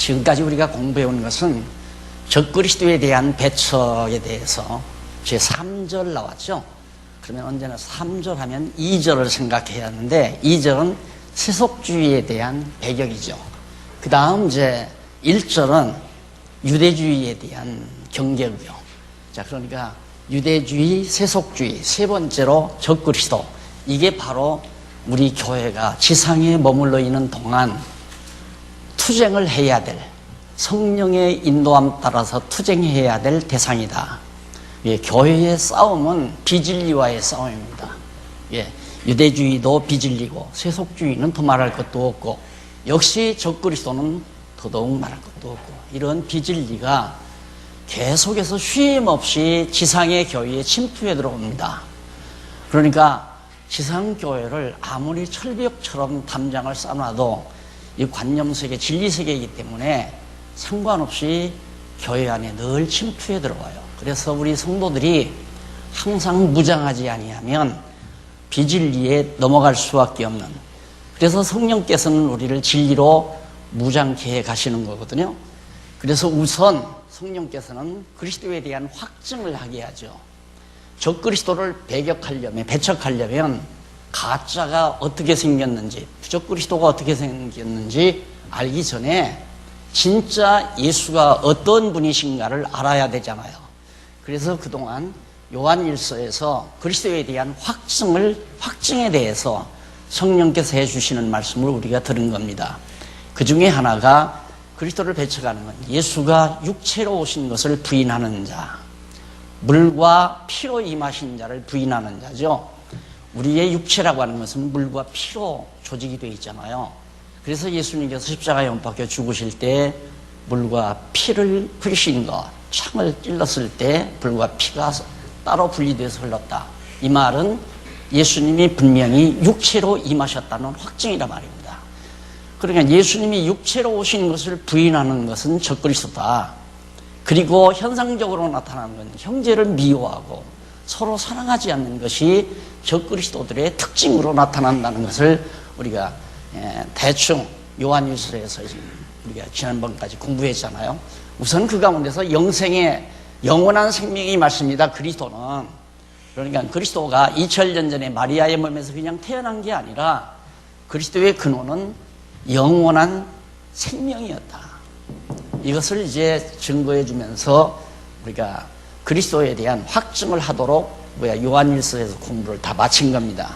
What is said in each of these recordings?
지금까지 우리가 공부해온 것은 적그리스도에 대한 배척에 대해서 제3절 나왔죠. 그러면 언제나 3절 하면 2절을 생각해야 하는데 2절은 세속주의에 대한 배격이죠. 그 다음 이제 1절은 유대주의에 대한 경계고요. 자, 그러니까 유대주의, 세속주의, 세 번째로 적그리스도. 이게 바로 우리 교회가 지상에 머물러 있는 동안 투쟁을 해야 될, 성령의 인도함 따라서 투쟁해야 될 대상이다. 예, 교회의 싸움은 비진리와의 싸움입니다. 예, 유대주의도 비진리고 세속주의는 더 말할 것도 없고 역시 적그리스도는 더더욱 말할 것도 없고 이런 비진리가 계속해서 쉼없이 지상의 교회에 침투해 들어옵니다. 그러니까 지상교회를 아무리 철벽처럼 담장을 쌓아놔도 이 관념세계, 진리세계이기 때문에 상관없이 교회 안에 늘 침투해 들어와요. 그래서 우리 성도들이 항상 무장하지 아니하면 비진리에 넘어갈 수밖에 없는, 그래서 성령께서는 우리를 진리로 무장케 해 가시는 거거든요. 그래서 우선 성령께서는 그리스도에 대한 확증을 하게 하죠. 적그리스도를 배척하려면 가짜가 어떻게 생겼는지, 부적그리스도가 어떻게 생겼는지 알기 전에 진짜 예수가 어떤 분이신가를 알아야 되잖아요. 그래서 그동안 요한일서에서 그리스도에 대한 확증에 대해서 성령께서 해주시는 말씀을 우리가 들은 겁니다. 그 중에 하나가 그리스도를 배척하는 건 예수가 육체로 오신 것을 부인하는 자, 물과 피로 임하신 자를 부인하는 자죠. 우리의 육체라고 하는 것은 물과 피로 조직이 되어 있잖아요. 그래서 예수님께서 십자가에 못 박혀 죽으실 때 물과 피를 흘리신 것, 창을 찔렀을 때 물과 피가 따로 분리돼서 흘렀다. 이 말은 예수님이 분명히 육체로 임하셨다는 확증이란 말입니다. 그러니까 예수님이 육체로 오신 것을 부인하는 것은 적그리스도다. 그리고 현상적으로 나타나는 건 형제를 미워하고 서로 사랑하지 않는 것이 적그리스도들의 특징으로 나타난다는 것을 우리가 대충 요한일서에서 우리가 지난번까지 공부했잖아요. 우선 그 가운데서 영생의 영원한 생명이 말씀이다. 그리스도는, 그러니까 그리스도가 2000년 전에 마리아의 몸에서 그냥 태어난 게 아니라 그리스도의 근원은 영원한 생명이었다. 이것을 이제 증거해 주면서 우리가 그리스도에 대한 확증을 하도록 요한일서에서 공부를 다 마친 겁니다.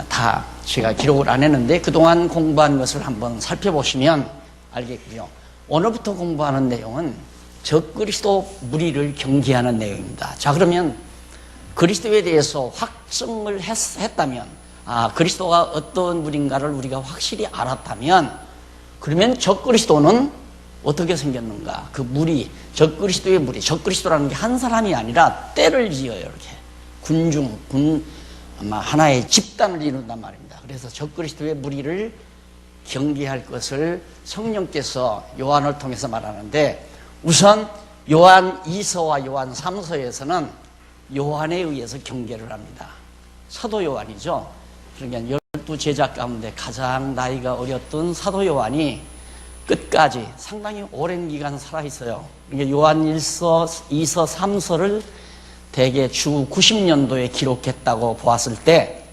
다 제가 기록을 안 했는데 그동안 공부한 것을 한번 살펴보시면 알겠고요. 오늘부터 공부하는 내용은 적그리스도 무리를 경계하는 내용입니다. 자, 그러면 그리스도에 대해서 확증을 했다면, 그리스도가 어떤 무리인가를 우리가 확실히 알았다면, 그러면 적그리스도는 어떻게 생겼는가? 그 무리, 적그리스도의 무리, 적그리스도라는 게 한 사람이 아니라 때를 지어요. 이렇게 아마 하나의 집단을 이룬단 말입니다. 그래서 적그리스도의 무리를 경계할 것을 성령께서 요한을 통해서 말하는데, 우선 요한 2서와 요한 3서에서는 요한에 의해서 경계를 합니다. 사도 요한이죠. 그러니까 12제자 가운데 가장 나이가 어렸던 사도 요한이 끝까지 상당히 오랜 기간 살아있어요. 그러니까 요한 1서, 2서, 3서를 대개 주 90년도에 기록했다고 보았을 때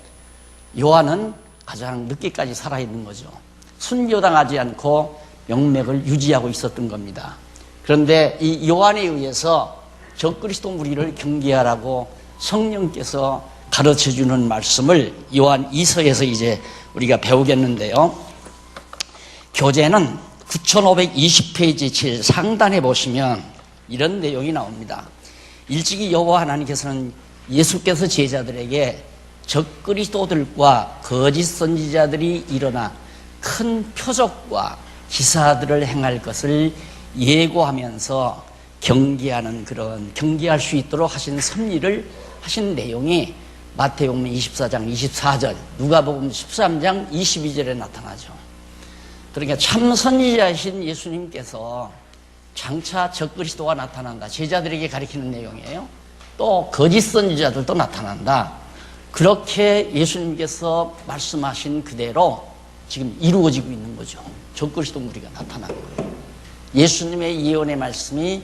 요한은 가장 늦게까지 살아있는 거죠. 순교당하지 않고 명맥을 유지하고 있었던 겁니다. 그런데 이 요한에 의해서 적그리스도 무리를 경계하라고 성령께서 가르쳐주는 말씀을 요한 2서에서 이제 우리가 배우겠는데요. 교재는 9520페이지 7 상단에 보시면 이런 내용이 나옵니다. 일찍이 여호와 하나님께서는 예수께서 제자들에게 적그리스도들과 거짓 선지자들이 일어나 큰 표적과 기사들을 행할 것을 예고하면서 경계할 수 있도록 하신 섭리를 하신 내용이 마태복음 24장 24절, 누가복음 13장 22절에 나타나죠. 그러니까 참 선지자이신 예수님께서 장차 적그리스도가 나타난다. 제자들에게 가리키는 내용이에요. 또 거짓 선지자들도 나타난다. 그렇게 예수님께서 말씀하신 그대로 지금 이루어지고 있는 거죠. 적그리스도 무리가 나타난 거예요. 예수님의 예언의 말씀이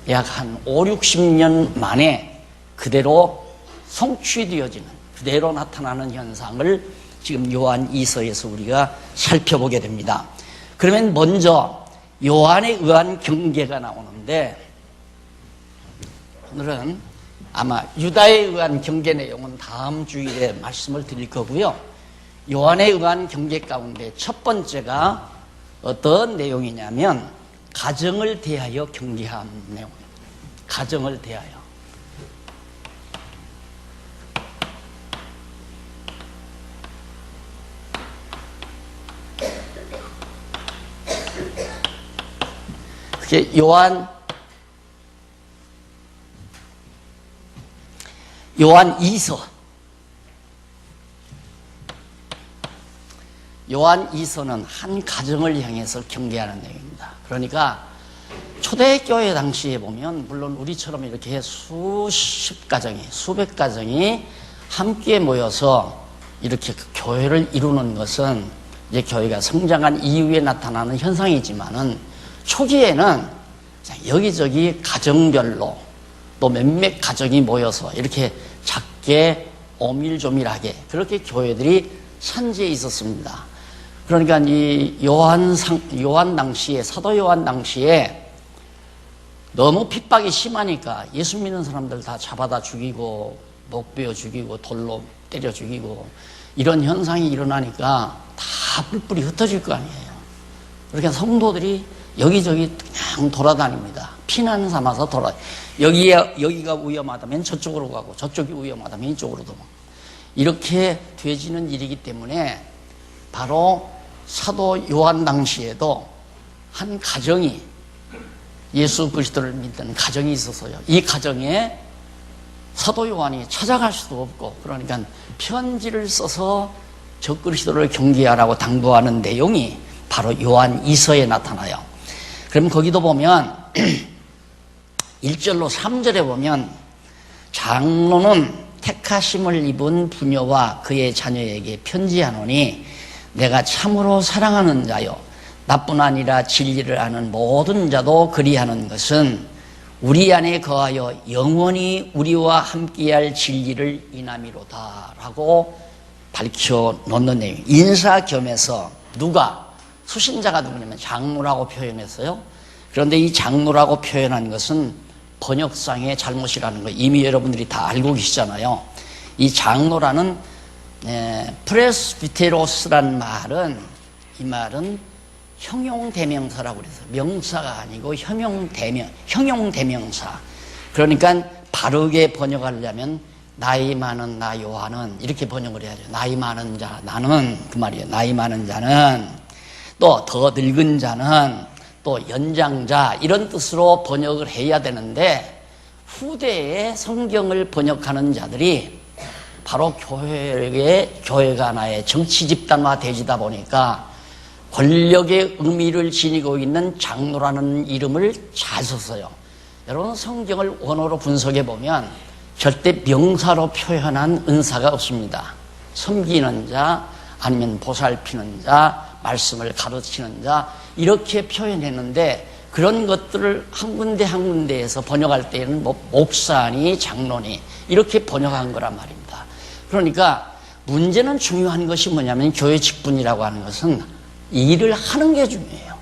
약 한 5, 60년 만에 그대로 성취되어지는, 그대로 나타나는 현상을 지금 요한 2서에서 우리가 살펴보게 됩니다. 그러면 먼저 요한에 의한 경계가 나오는데, 오늘은 아마 유다에 의한 경계 내용은 다음 주일에 말씀을 드릴 거고요. 요한에 의한 경계 가운데 첫 번째가 어떤 내용이냐면 가정을 대하여 경계한 내용입니다. 가정을 대하여. 그게 요한 2서. 요한 2서는 한 가정을 향해서 경계하는 내용입니다. 그러니까 초대교회 당시에 보면 물론 우리처럼 이렇게 수십 가정이, 수백 가정이 함께 모여서 이렇게 교회를 이루는 것은 이제 교회가 성장한 이후에 나타나는 현상이지만은 초기에는 여기저기 가정별로 또 몇몇 가정이 모여서 이렇게 작게 오밀조밀하게 그렇게 교회들이 산지에 있었습니다. 그러니까 이 요한 당시에, 사도 요한 당시에 너무 핍박이 심하니까 예수 믿는 사람들 다 잡아다 죽이고 목 베어 죽이고 돌로 때려 죽이고 이런 현상이 일어나니까 다 뿔뿔이 흩어질 거 아니에요. 그러니까 성도들이 여기저기 그냥 돌아다닙니다. 피난 삼아서 여기가 위험하다면 저쪽으로 가고 저쪽이 위험하다면 이쪽으로 도망. 이렇게 되어지는 일이기 때문에 바로 사도 요한 당시에도 한 가정이 예수 그리스도를 믿는 가정이 있어서요. 이 가정에 사도 요한이 찾아갈 수도 없고 그러니까 편지를 써서 적그리스도를 경계하라고 당부하는 내용이 바로 요한 2서에 나타나요. 그럼 거기도 보면 1절로 3절에 보면 장로는 택하심을 입은 부녀와 그의 자녀에게 편지하노니 내가 참으로 사랑하는 자요 나뿐 아니라 진리를 아는 모든 자도 그리하는 것은 우리 안에 거하여 영원히 우리와 함께할 진리를 인함이로다 라고 밝혀놓는 내용. 인사겸에서 누가 수신자가 누구냐면 장로라고 표현했어요. 그런데 이 장로라고 표현한 것은 번역상의 잘못이라는 거 이미 여러분들이 다 알고 계시잖아요. 이 장로라는 프레스비테로스란 말은 이 말은 형용대명사라고 그래서 명사가 아니고 형용대명사. 그러니까 바르게 번역하려면 나이 많은 나 요한은 이렇게 번역을 해야죠. 나이 많은 자 나는 그 말이에요. 나이 많은 자는 또 더 늙은 자는 또 연장자 이런 뜻으로 번역을 해야 되는데 후대에 성경을 번역하는 자들이 바로 교회가 하나의 정치 집단화 되지다 보니까 권력의 의미를 지니고 있는 장로라는 이름을 잘 썼어요. 여러분 성경을 원어로 분석해 보면 절대 명사로 표현한 은사가 없습니다. 섬기는 자 아니면 보살피는 자 말씀을 가르치는 자 이렇게 표현했는데 그런 것들을 한 군데 한 군데에서 번역할 때에는 목사니 장로니 이렇게 번역한 거란 말입니다. 그러니까 문제는 중요한 것이 뭐냐면 교회 직분이라고 하는 것은 일을 하는 게 중요해요.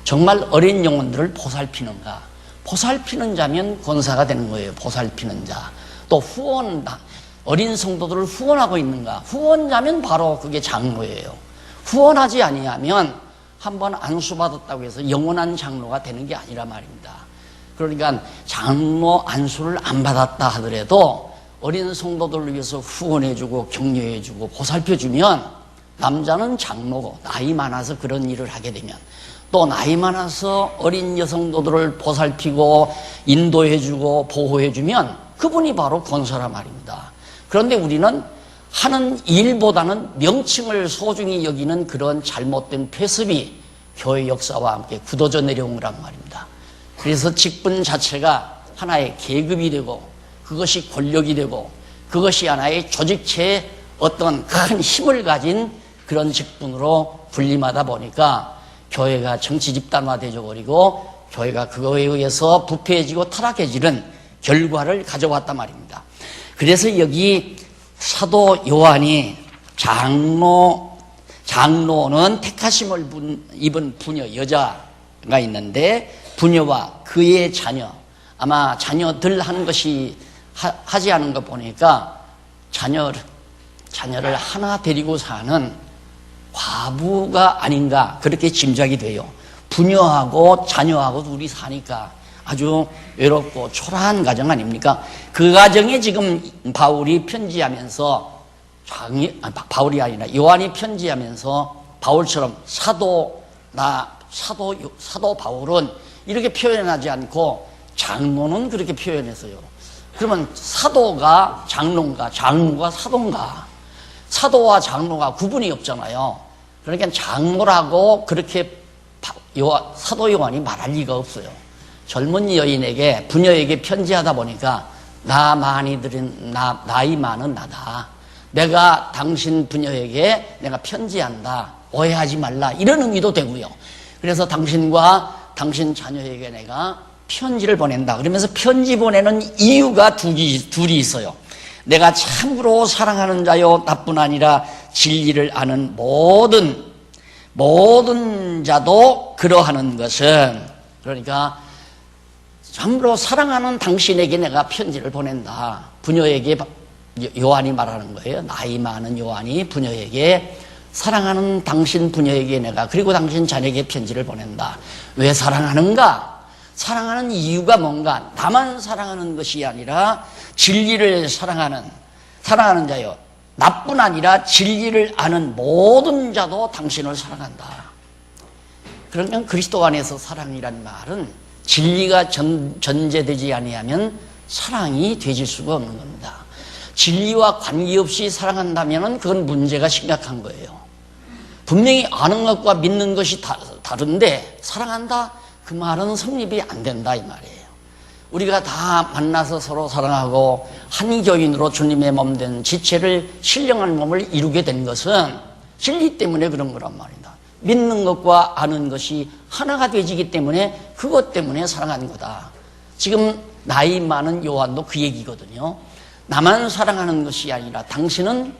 정말 어린 영혼들을 보살피는가. 보살피는 자면 권사가 되는 거예요. 보살피는 자. 또 어린 성도들을 후원하고 있는가. 후원자면 바로 그게 장로예요. 후원하지 아니하면 한번 안수받았다고 해서 영원한 장로가 되는 게 아니라 말입니다. 그러니까 장로 안수를 안 받았다 하더라도 어린 성도들을 위해서 후원해주고 격려해주고 보살펴주면 남자는 장로고 나이 많아서 그런 일을 하게 되면 또 나이 많아서 어린 여성도들을 보살피고 인도해주고 보호해주면 그분이 바로 권사라 말입니다. 그런데 우리는 하는 일보다는 명칭을 소중히 여기는 그런 잘못된 폐습이 교회 역사와 함께 굳어져 내려온 거란 말입니다. 그래서 직분 자체가 하나의 계급이 되고 그것이 권력이 되고 그것이 하나의 조직체의 어떤 큰 힘을 가진 그런 직분으로 군림하다 보니까 교회가 정치 집단화 되어버리고 교회가 그거에 의해서 부패해지고 타락해지는 결과를 가져왔단 말입니다. 그래서 여기 사도 요한이 장로는 택하심을 입은 부녀 여자가 있는데 부녀와 그의 자녀, 아마 자녀들 하는 것이 하지 않은 것 보니까 자녀를 하나 데리고 사는 과부가 아닌가 그렇게 짐작이 돼요. 부녀하고 자녀하고 둘이 사니까 아주 외롭고 초라한 가정 아닙니까? 그 가정에 지금 바울이 편지하면서 바울이 아니라 요한이 편지하면서 바울처럼 사도 바울은 이렇게 표현하지 않고 장로는 그렇게 표현했어요. 그러면 사도가 장로인가, 장로가 사도인가? 사도와 장로가 구분이 없잖아요. 그러니까 장로라고 그렇게 사도 요한이 말할 리가 없어요. 젊은 여인에게, 부녀에게 편지하다 보니까 나이 많은 나다. 내가 당신 부녀에게 내가 편지한다. 오해하지 말라. 이런 의미도 되고요. 그래서 당신과 당신 자녀에게 내가 편지를 보낸다. 그러면서 편지 보내는 이유가 둘이 있어요. 내가 참으로 사랑하는 자요 나뿐 아니라 진리를 아는 모든 자도 그러하는 것은, 그러니까 참으로 사랑하는 당신에게 내가 편지를 보낸다. 부녀에게 요한이 말하는 거예요. 나이 많은 요한이 부녀에게 사랑하는 당신 부녀에게 내가, 그리고 당신 자녀에게 편지를 보낸다. 왜 사랑하는가? 사랑하는 이유가 뭔가? 나만 사랑하는 것이 아니라 진리를 사랑하는 자요 나뿐 아니라 진리를 아는 모든 자도 당신을 사랑한다. 그러니까 그리스도 안에서 사랑이란 말은 진리가 전제되지 아니하면 사랑이 되질 수가 없는 겁니다. 진리와 관계없이 사랑한다면 그건 문제가 심각한 거예요. 분명히 아는 것과 믿는 것이 다른데 사랑한다? 그 말은 성립이 안 된다 이 말이에요. 우리가 다 만나서 서로 사랑하고 한 교인으로 주님의 몸 된 지체를 신령한 몸을 이루게 된 것은 진리 때문에 그런 거란 말이다. 믿는 것과 아는 것이 하나가 되지기 때문에 그것 때문에 사랑하는 거다. 지금 나이 많은 요한도 그 얘기거든요. 나만 사랑하는 것이 아니라 당신은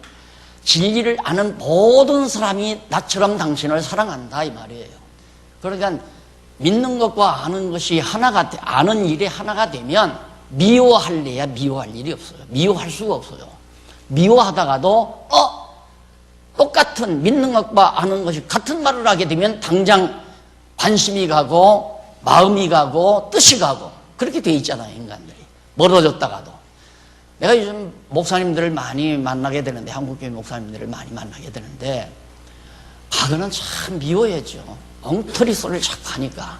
진리를 아는 모든 사람이 나처럼 당신을 사랑한다 이 말이에요. 그러니까 믿는 것과 아는 것이 아는 일이 하나가 되면 미워할래야 미워할 일이 없어요. 미워할 수가 없어요. 미워하다가도 똑같은 믿는 것과 아는 것이 같은 말을 하게 되면 당장 관심이 가고 마음이 가고 뜻이 가고 그렇게 돼 있잖아요. 인간들이 멀어졌다가도. 내가 요즘 목사님들을 많이 만나게 되는데, 한국교회 목사님들을 많이 만나게 되는데 그거는 참 미워해죠. 엉터리 소리를 자꾸 하니까.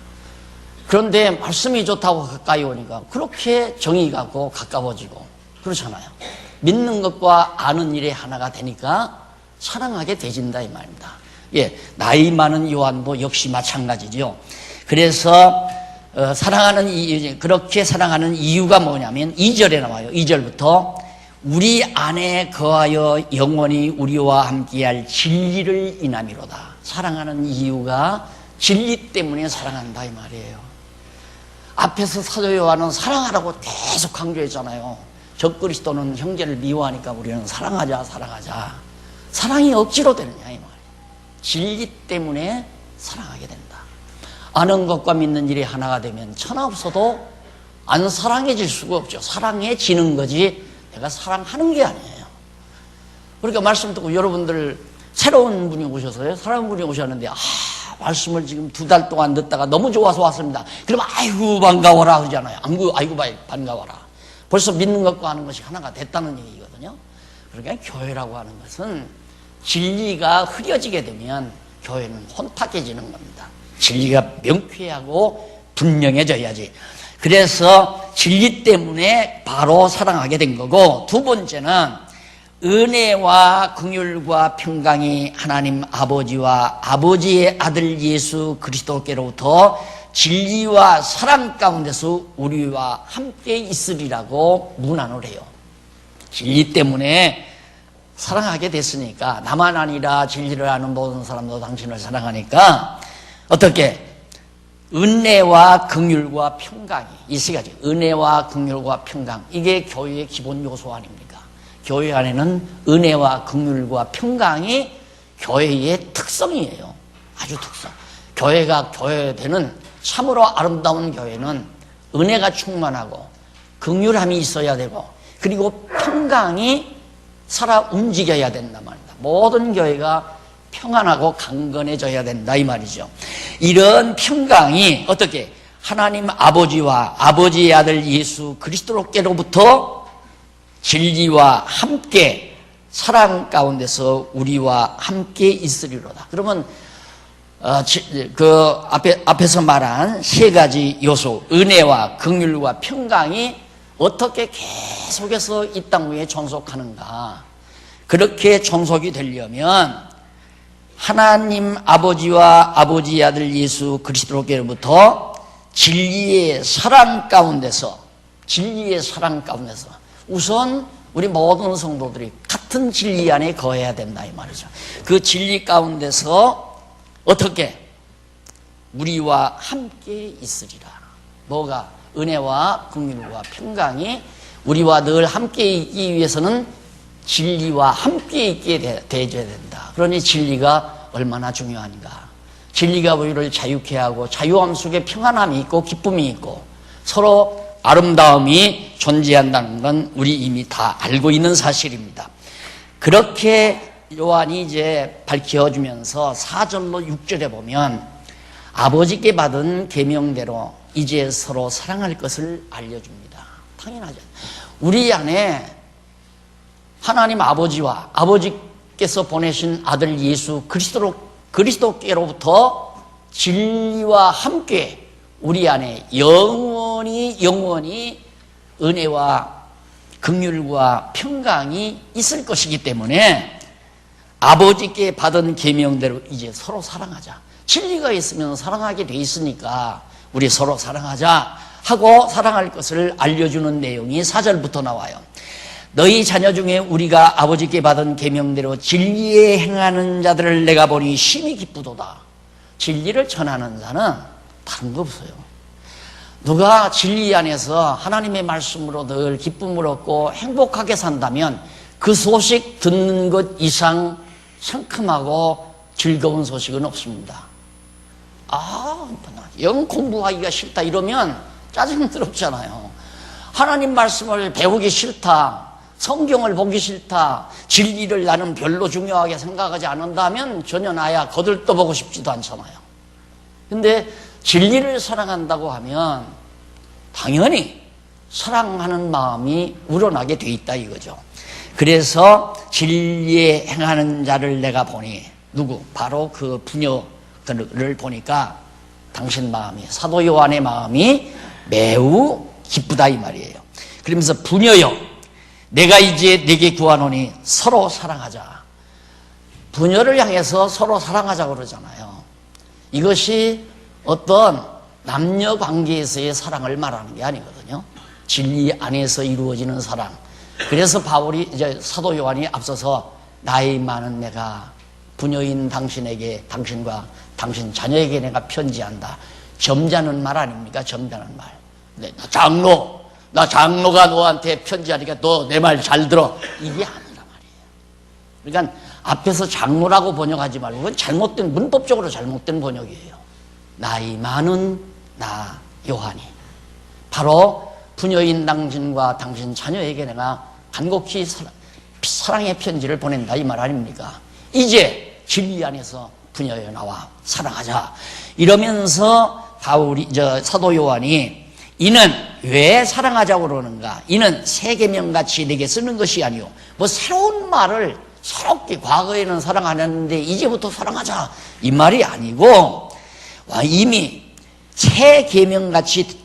그런데 말씀이 좋다고 가까이 오니까 그렇게 정이 가고 가까워지고 그렇잖아요. 믿는 것과 아는 일이 하나가 되니까 사랑하게 되진다 이 말입니다. 예, 나이 많은 요한도 역시 마찬가지죠. 그래서 그렇게 사랑하는 이유가 뭐냐면 2절에 나와요. 2절부터 우리 안에 거하여 영원히 우리와 함께할 진리를 인함이로다. 사랑하는 이유가 진리 때문에 사랑한다 이 말이에요. 앞에서 사도 요한은 사랑하라고 계속 강조했잖아요. 적그리스도는 형제를 미워하니까 우리는 사랑하자. 사랑이 억지로 되느냐 이 말이에요. 진리 때문에 사랑하게 된다. 아는 것과 믿는 일이 하나가 되면 천하 없어도 안 사랑해질 수가 없죠. 사랑해지는 거지 내가 사랑하는 게 아니에요. 그러니까 말씀 듣고 여러분들 새로운 분이 오셔서요. 새로운 분이 오셨는데 말씀을 지금 2달 동안 듣다가 너무 좋아서 왔습니다. 그러면 아이고 반가워라 그러잖아요. 아이고 반가워라. 벌써 믿는 것과 아는 것이 하나가 됐다는 얘기거든요. 그러니까 교회라고 하는 것은 진리가 흐려지게 되면 교회는 혼탁해지는 겁니다. 진리가 명쾌하고 분명해져야지. 그래서 진리 때문에 바로 사랑하게 된 거고, 두 번째는 은혜와 긍휼과 평강이 하나님 아버지와 아버지의 아들 예수 그리스도께로부터 진리와 사랑 가운데서 우리와 함께 있으리라고 문안을 해요. 진리 때문에 사랑하게 됐으니까, 나만 아니라 진리를 아는 모든 사람도 당신을 사랑하니까 어떻게 은혜와 긍휼과 평강이, 이 세 가지, 은혜와 긍휼과 평강, 이게 교회의 기본 요소 아닙니까? 교회 안에는 은혜와 긍휼과 평강이 교회의 특성이에요. 아주 특성. 교회가 교회되는 참으로 아름다운 교회는 은혜가 충만하고 긍휼함이 있어야 되고, 그리고 평강이 살아 움직여야 된단 말입니다. 모든 교회가 평안하고 강건해져야 된다 이 말이죠. 이런 평강이 어떻게 하나님 아버지와 아버지의 아들 예수 그리스도께로부터 진리와 함께 사랑 가운데서 우리와 함께 있으리로다. 그러면 그 앞에서 말한 세 가지 요소, 은혜와 긍휼과 평강이 어떻게 계속해서 이 땅 위에 존속하는가? 그렇게 존속이 되려면 하나님 아버지와 아버지의 아들 예수 그리스도께로부터 진리의 사랑 가운데서 우선 우리 모든 성도들이 같은 진리 안에 거해야 된다 이 말이죠. 그 진리 가운데서 어떻게 우리와 함께 있으리라. 뭐가? 은혜와 긍휼과 평강이 우리와 늘 함께 있기 위해서는 진리와 함께 있게 되어야 된다. 그러니 진리가 얼마나 중요한가. 진리가 우리를 자유케 하고 자유함 속에 평안함이 있고 기쁨이 있고 서로 아름다움이 존재한다는 건 우리 이미 다 알고 있는 사실입니다. 그렇게 요한이 이제 밝혀주면서 4절로 6절에 보면 아버지께 받은 계명대로 이제 서로 사랑할 것을 알려줍니다. 당연하죠. 우리 안에 하나님 아버지와 아버지께서 보내신 아들 예수 그리스도께로부터 진리와 함께 우리 안에 영원히 은혜와 긍휼과 평강이 있을 것이기 때문에 아버지께 받은 계명대로 이제 서로 사랑하자. 진리가 있으면 사랑하게 돼 있으니까 우리 서로 사랑하자 하고 사랑할 것을 알려주는 내용이 4절부터 나와요. 너희 자녀 중에 우리가 아버지께 받은 계명대로 진리에 행하는 자들을 내가 보니 심히 기쁘도다. 진리를 전하는 자는 다른 거 없어요. 누가 진리 안에서 하나님의 말씀으로 늘 기쁨을 얻고 행복하게 산다면 그 소식 듣는 것 이상 상큼하고 즐거운 소식은 없습니다. 영 공부하기가 싫다 이러면 짜증스럽잖아요. 하나님 말씀을 배우기 싫다, 성경을 보기 싫다, 진리를 나는 별로 중요하게 생각하지 않는다면 전혀 나야 거들떠보고 싶지도 않잖아요. 근데 진리를 사랑한다고 하면 당연히 사랑하는 마음이 우러나게 돼 있다 이거죠. 그래서 진리에 행하는 자를 내가 보니 누구? 바로 그 부녀들을 보니까 당신 마음이, 사도 요한의 마음이 매우 기쁘다 이 말이에요. 그러면서 부녀여 내가 이제 네게 구하노니 서로 사랑하자. 부녀를 향해서 서로 사랑하자 그러잖아요. 이것이 어떤 남녀 관계에서의 사랑을 말하는 게 아니거든요. 진리 안에서 이루어지는 사랑. 그래서 바울이 이제 사도 요한이 앞서서 나이 많은 내가 부녀인 당신에게, 당신과 당신 자녀에게 내가 편지한다. 점잖은 말 아닙니까? 점잖은 말. 네, 나 장로가 너한테 편지하니까 너 내 말 잘 들어. 이게 아니란 말이에요. 그러니까 앞에서 장로라고 번역하지 말고 그건 잘못된, 문법적으로 잘못된 번역이에요. 나이 많은 나 요한이 바로 부녀인 당신과 당신 자녀에게 내가 간곡히 사랑의 편지를 보낸다 이 말 아닙니까? 이제 진리 안에서 부녀여 나와 사랑하자 이러면서 사도 요한이 이는 왜 사랑하자고 그러는가? 이는 새 계명같이 내게 쓰는 것이 아니요 뭐 새로운 말을 새롭게 과거에는 사랑 안 했는데 이제부터 사랑하자 이 말이 아니고 이미 새 계명같이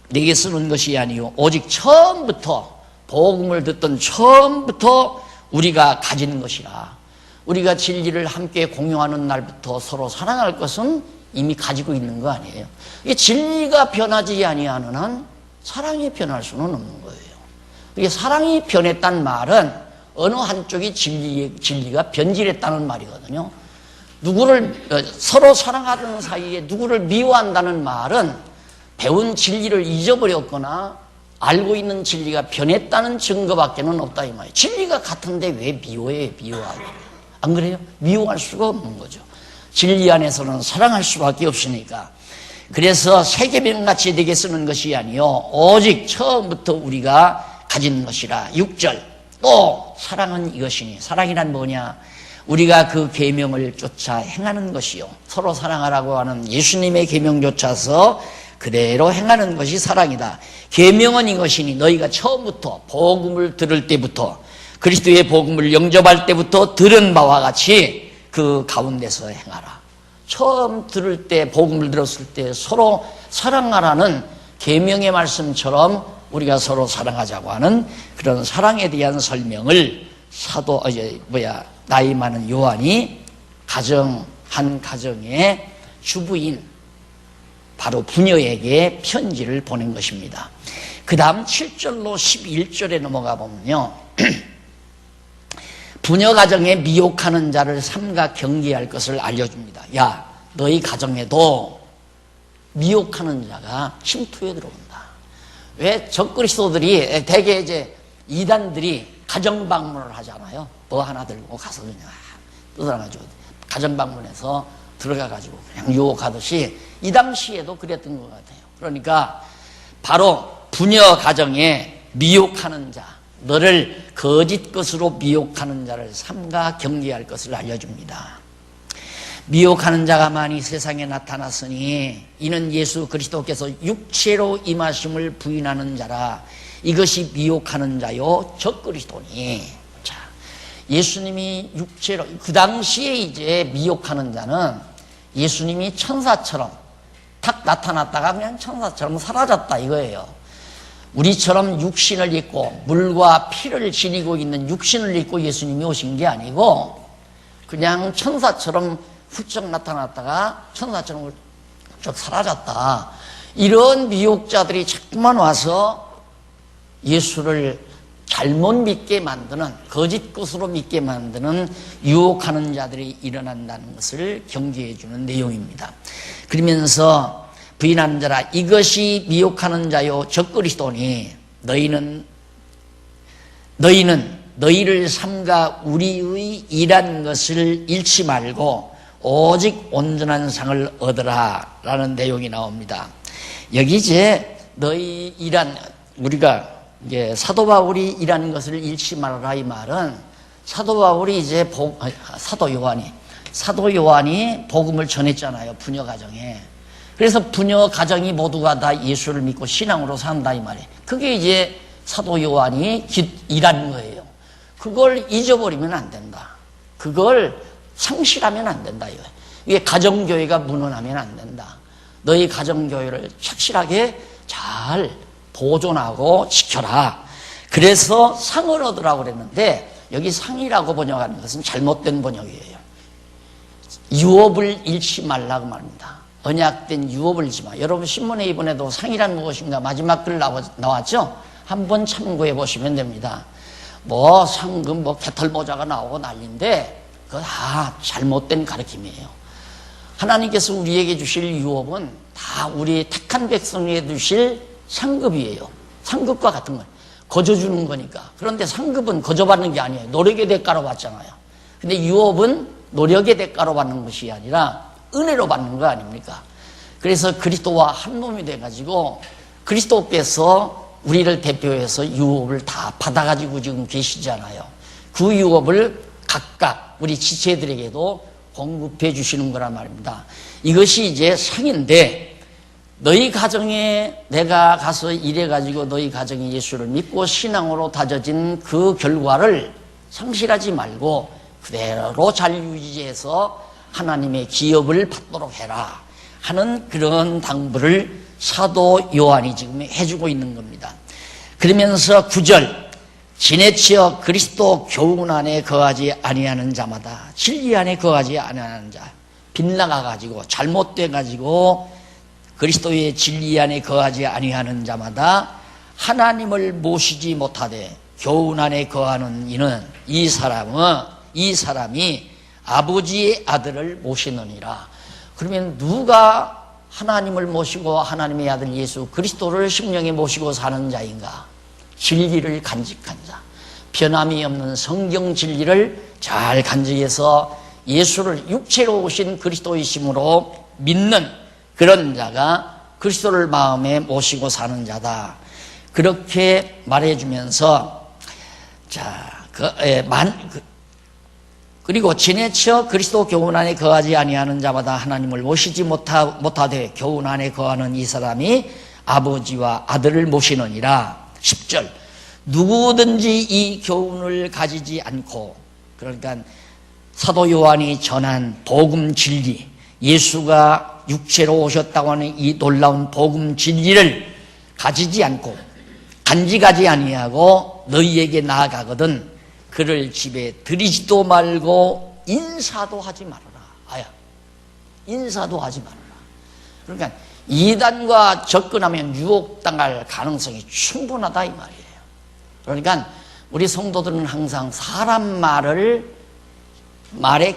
내게 쓰는 것이 아니요 오직 처음부터 복음을 듣던 처음부터 우리가 가지는 것이라. 우리가 진리를 함께 공유하는 날부터 서로 사랑할 것은 이미 가지고 있는 거 아니에요. 이게 진리가 변하지 아니하는 한 사랑이 변할 수는 없는 거예요. 이게 사랑이 변했단 말은 어느 한쪽이 진리가 변질했다는 말이거든요. 누구를 서로 사랑하는 사이에 누구를 미워한다는 말은 배운 진리를 잊어버렸거나 알고 있는 진리가 변했다는 증거밖에는 없다 이 말이에요. 진리가 같은데 왜 미워하고. 안 그래요? 미워할 수가 없는 거죠. 진리 안에서는 사랑할 수밖에 없으니까. 그래서 세계명같이 되게 쓰는 것이 아니요 오직 처음부터 우리가 가진 것이라. 6절 또 사랑은 이것이니. 사랑이란 뭐냐? 우리가 그 계명을 쫓아 행하는 것이요 서로 사랑하라고 하는 예수님의 계명 쫓아서 그대로 행하는 것이 사랑이다. 계명은 이것이니 너희가 처음부터 복음을 들을 때부터 그리스도의 복음을 영접할 때부터 들은 바와 같이 그 가운데서 행하라. 처음 들을 때 복음을 들었을 때 서로 사랑하라는 계명의 말씀처럼 우리가 서로 사랑하자고 하는 그런 사랑에 대한 설명을 나이 많은 요한이 한 가정의 주부인 바로 부녀에게 편지를 보낸 것입니다. 그 다음 7절로 11절에 넘어가 보면요. 부녀 가정에 미혹하는 자를 삼가 경계할 것을 알려줍니다. 야, 너희 가정에도 미혹하는 자가 침투해 들어온다. 왜 적그리스도들이 대개 이제 이단들이 가정 방문을 하잖아요. 뭐 하나 들고 가서 그냥 뜯어가지고 가정 방문해서 들어가가지고 그냥 유혹하듯이 이 당시에도 그랬던 것 같아요. 그러니까 바로 부녀 가정에 미혹하는 자, 너를 거짓 것으로 미혹하는 자를 삼가 경계할 것을 알려줍니다. 미혹하는 자가 많이 세상에 나타났으니 이는 예수 그리스도께서 육체로 임하심을 부인하는 자라. 이것이 미혹하는 자요 적그리스도니. 자, 예수님이 육체로, 그 당시에 이제 미혹하는 자는 예수님이 천사처럼 탁 나타났다가 그냥 천사처럼 사라졌다 이거예요. 우리처럼 육신을 입고 물과 피를 지니고 있는 육신을 입고 예수님이 오신 게 아니고 그냥 천사처럼 훌쩍 나타났다가 천사처럼 훌쩍 사라졌다. 이런 미혹자들이 자꾸만 와서 예수를 잘못 믿게 만드는, 거짓 것으로 믿게 만드는 유혹하는 자들이 일어난다는 것을 경계해 주는 내용입니다. 그러면서 부인하는 자라 이것이 미혹하는 자요 적그리스도니 너희를 삼가 우리의 일한 것을 잃지 말고 오직 온전한 상을 얻으라 라는 내용이 나옵니다. 여기 이제 너희 일한, 우리가 이제 사도 바울이 일하는 것을 잃지 말아라 이 말은 사도 바울이 이제 사도 요한이 복음을 전했잖아요. 부녀 가정에. 그래서 부녀 가정이 모두가 다 예수를 믿고 신앙으로 산다 이 말이에요. 그게 이제 사도 요한이 일하는 거예요. 그걸 잊어버리면 안 된다. 그걸 상실하면 안 된다 이거예요. 이게 가정교회가 무너나면 안 된다. 너희 가정교회를 착실하게 잘 보존하고 지켜라. 그래서 상을 얻으라고 그랬는데 여기 상이라고 번역하는 것은 잘못된 번역이에요. 유업을 잃지 말라고 말합니다. 언약된 유업을 잃지 마. 여러분 신문에 이번에도 상이란 무엇인가 마지막 글 나왔죠? 한번 참고해 보시면 됩니다. 뭐 상금 뭐 개털모자가 나오고 난리인데 그거 다 잘못된 가르침이에요. 하나님께서 우리에게 주실 유업은 다 우리 택한 백성에게 주실 상급이에요. 상급과 같은 거예요. 거저주는 거니까. 그런데 상급은 거저받는 게 아니에요. 노력의 대가로 받잖아요. 근데 유업은 노력의 대가로 받는 것이 아니라 은혜로 받는 거 아닙니까? 그래서 그리스도와 한 몸이 돼가지고 그리스도께서 우리를 대표해서 유업을 다 받아가지고 지금 계시잖아요. 그 유업을 각각 우리 지체들에게도 공급해 주시는 거란 말입니다. 이것이 이제 상인데 너희 가정에 내가 가서 일해가지고 너희 가정이 예수를 믿고 신앙으로 다져진 그 결과를 상실하지 말고 그대로 잘 유지해서 하나님의 기업을 받도록 해라 하는 그런 당부를 사도 요한이 지금 해주고 있는 겁니다. 그러면서 9절 지내치어 그리스도 교훈 안에 거하지 아니하는 자마다 진리 안에 거하지 아니하는 자 빗나가가지고 잘못돼가지고 그리스도의 진리 안에 거하지 아니하는 자마다 하나님을 모시지 못하되 교훈 안에 거하는 이는 이 사람이 아버지의 아들을 모시느니라. 그러면 누가 하나님을 모시고 하나님의 아들 예수 그리스도를 심령에 모시고 사는 자인가? 진리를 간직한 자, 변함이 없는 성경 진리를 잘 간직해서 예수를 육체로 오신 그리스도이심으로 믿는 그런 자가 그리스도를 마음에 모시고 사는 자다. 그렇게 말해주면서 그리고 지내쳐 그리스도 교훈 안에 거하지 아니하는 자마다 하나님을 모시지 못하되 교훈 안에 거하는 이 사람이 아버지와 아들을 모시느니라. 10절 누구든지 이 교훈을 가지지 않고, 그러니까 사도 요한이 전한 복음 진리, 예수가 육체로 오셨다고 하는 이 놀라운 복음 진리를 가지지 않고 간직하지 아니하고 너희에게 나아가거든 그를 집에 들이지도 말고 인사도 하지 말아라. 인사도 하지 말아라. 그러니까 이단과 접근하면 유혹당할 가능성이 충분하다 이 말이에요. 그러니까 우리 성도들은 항상 사람 말에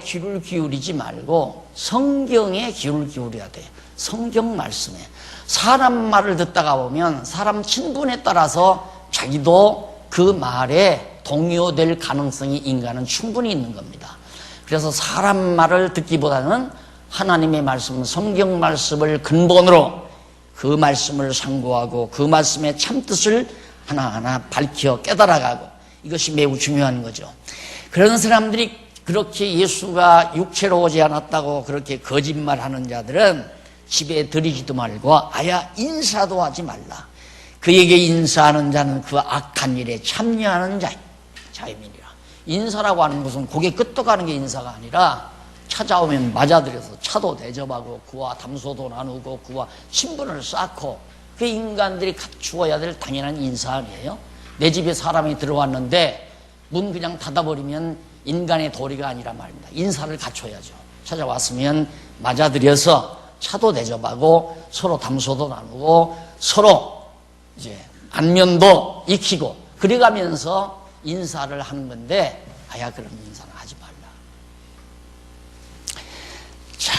귀를 기울이지 말고 성경에 귀를 기울여야 돼요. 성경 말씀에. 사람 말을 듣다가 보면 사람 친분에 따라서 자기도 그 말에 동요될 가능성이 인간은 충분히 있는 겁니다. 그래서 사람 말을 듣기보다는 하나님의 말씀, 성경 말씀을 근본으로 그 말씀을 상고하고 그 말씀의 참뜻을 하나하나 밝혀 깨달아가고, 이것이 매우 중요한 거죠. 그런 사람들이 그렇게 예수가 육체로 오지 않았다고 그렇게 거짓말하는 자들은 집에 들이지도 말고 인사도 하지 말라. 그에게 인사하는 자는 그 악한 일에 참여하는 자임이니라. 인사라고 하는 것은 고개 끄덕하는 게 인사가 아니라 찾아오면 맞아들여서 차도 대접하고 그와 담소도 나누고 그와 친분을 쌓고, 그 인간들이 갖추어야 될 당연한 인사 아니에요? 내 집에 사람이 들어왔는데 문 그냥 닫아버리면 인간의 도리가 아니라 말입니다. 인사를 갖춰야죠. 찾아왔으면 맞아들여서 차도 대접하고 서로 담소도 나누고 서로 이제 안면도 익히고 그래가면서 인사를 하는 건데 그런 인사는 하지 말라. 자,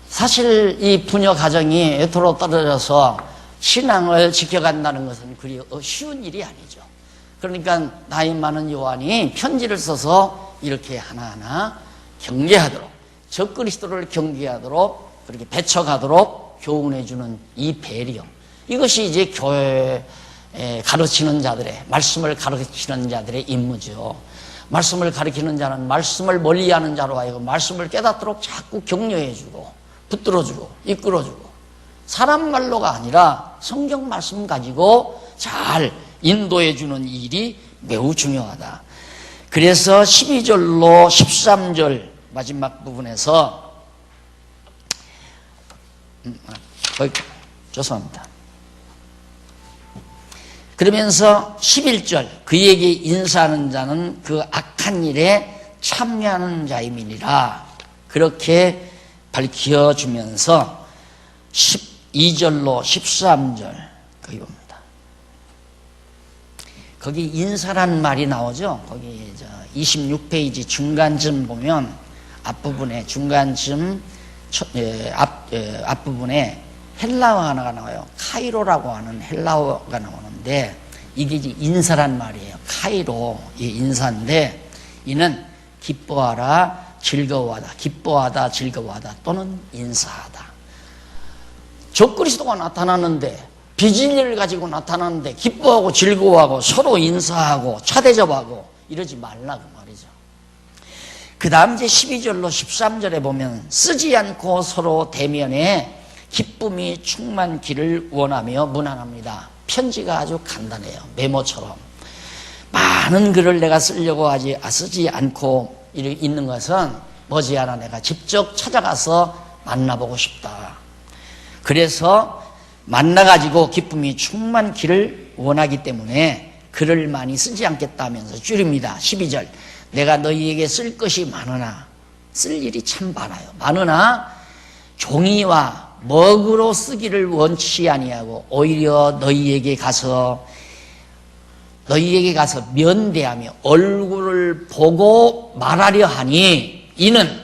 사실 이 부녀 가정이 애토로 떨어져서 신앙을 지켜간다는 것은 그리 쉬운 일이 아니죠. 그러니까 나이 많은 요한이 편지를 써서 이렇게 하나하나 경계하도록, 적그리스도를 경계하도록 그렇게 배척하도록 교훈해주는 이 배려, 이것이 이제 교회에 가르치는 자들의, 말씀을 가르치는 자들의 임무죠. 말씀을 가르치는 자는 말씀을 멀리하는 자로 하여금 말씀을 깨닫도록 자꾸 격려해주고 붙들어주고 이끌어주고, 사람 말로가 아니라 성경 말씀 가지고 잘 인도해주는 일이 매우 중요하다. 그래서 12절로 13절 마지막 부분에서 죄송합니다. 그러면서 11절 그에게 인사하는 자는 그 악한 일에 참여하는 자임이니라 그렇게 밝혀주면서 12절로 13절 거기 봅니다. 거기 인사란 말이 나오죠. 거기 26페이지 중간쯤 보면 앞부분에 중간쯤 앞부분에 헬라어가 나와요. 카이로라고 하는 헬라어가 나오는데 이게 이제 인사란 말이에요. 카이로, 이 인사인데 이는 기뻐하라, 즐거워하다, 기뻐하다, 즐거워하다 또는 인사하다. 적그리스도가 나타나는데 비진리를 가지고 나타나는데 기뻐하고 즐거워하고 서로 인사하고 차대접하고 이러지 말라고 말이죠. 그 다음 이제 12절로 13절에 보면 쓰지 않고 서로 대면에 기쁨이 충만기를 원하며 문안합니다. 편지가 아주 간단해요. 메모처럼. 많은 글을 내가 쓰려고 쓰지 않고 있는 것은 머지않아 내가 직접 찾아가서 만나보고 싶다. 그래서 만나가지고 기쁨이 충만기를 원하기 때문에 글을 많이 쓰지 않겠다면서 줄입니다. 12절 내가 너희에게 쓸 것이 많으나, 쓸 일이 참 많으나 종이와 먹으로 쓰기를 원치 아니하고 오히려 너희에게 가서 너희에게 가서 면대하며 얼굴을 보고 말하려 하니 이는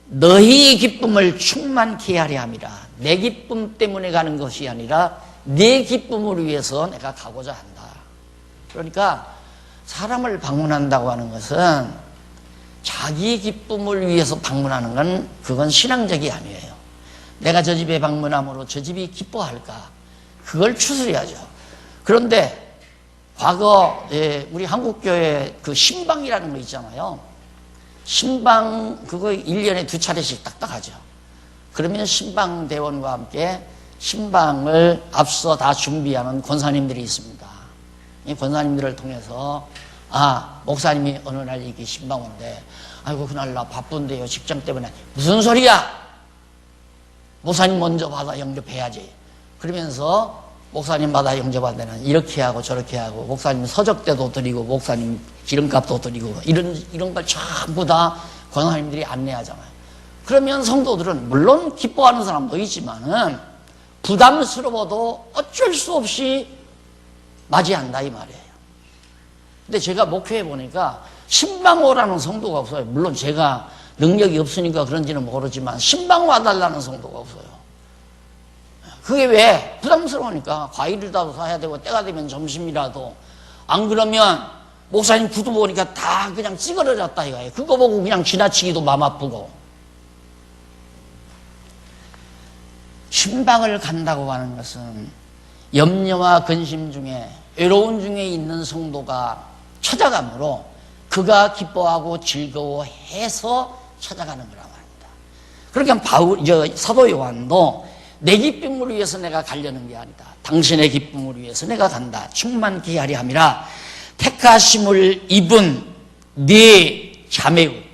너희 기쁨을 충만케 하려 함이라. 내 기쁨 때문에 가는 것이 아니라 내 기쁨을 위해서 내가 가고자 한다. 그러니까 사람을 방문한다고 하는 것은 자기 기쁨을 위해서 방문하는 건 그건 신앙적이 아니에요. 내가 저 집에 방문함으로 저 집이 기뻐할까? 그걸 추스려야죠. 그런데 과거 우리 한국교회 그 신방이라는 거 있잖아요. 신방 그거 1년에 2차례씩 딱딱 하죠. 그러면 신방 대원과 함께 신방을 앞서 다 준비하는 권사님들이 있습니다. 이 권사님들을 통해서 목사님이 어느 날 이게 신방 온대. 아이고 그날 나 바쁜데요 직장 때문에. 무슨 소리야? 목사님 먼저 받아 영접해야지. 그러면서 목사님 받아 영접할 때는 이렇게 하고 저렇게 하고 목사님 서적대도 드리고 목사님 기름값도 드리고 이런 걸 전부 다 권사님들이 안내하잖아요. 그러면 성도들은 물론 기뻐하는 사람도 있지만은 부담스러워도 어쩔 수 없이 맞이한다 이 말이에요. 근데 제가 목회해 보니까 신방 오라는 성도가 없어요. 물론 제가 능력이 없으니까 그런지는 모르지만 신방 와달라는 성도가 없어요. 그게 왜? 부담스러우니까 과일이라도 사야 되고 때가 되면 점심이라도. 안 그러면 목사님 구두 보니까 다 그냥 찌그러졌다 이거예요. 그거 보고 그냥 지나치기도 마음 아프고. 신방을 간다고 하는 것은 염려와 근심 중에 외로운 중에 있는 성도가 찾아가므로 그가 기뻐하고 즐거워해서 찾아가는 거란 말입니다. 그러니까 사도 요한도 내 기쁨을 위해서 내가 가려는 게 아니다. 당신의 기쁨을 위해서 내가 간다. 충만케 하려 함이라. 택하심을 입은 네 자매의